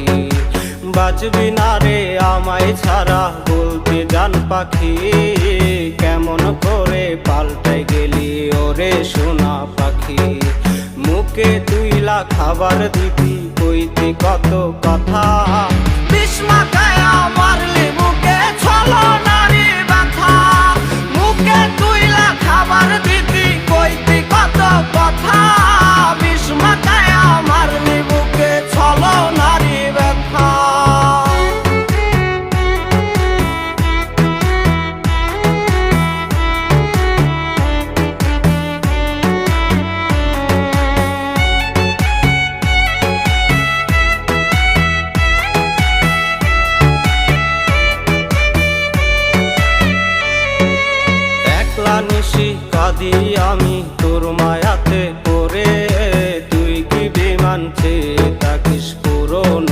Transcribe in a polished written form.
পাখি। বাঁচবি না রে আমায় ছাড়া বলতে জান পাখি, কেমন করে পাল্টে গেলি ওরে সোনা পাখি। মুখে তুইলা খাবার দিবি কইতি কত কথা, বিষ মাখায় মারলি বুকে ছলনারী ব্যথা। মুখে তুইলা খাবার দিবি কইতি কত কথা, বিষ মাখায় মারলি বুকে ছলনারী ব্যথা। নিশি কাঁদি আমি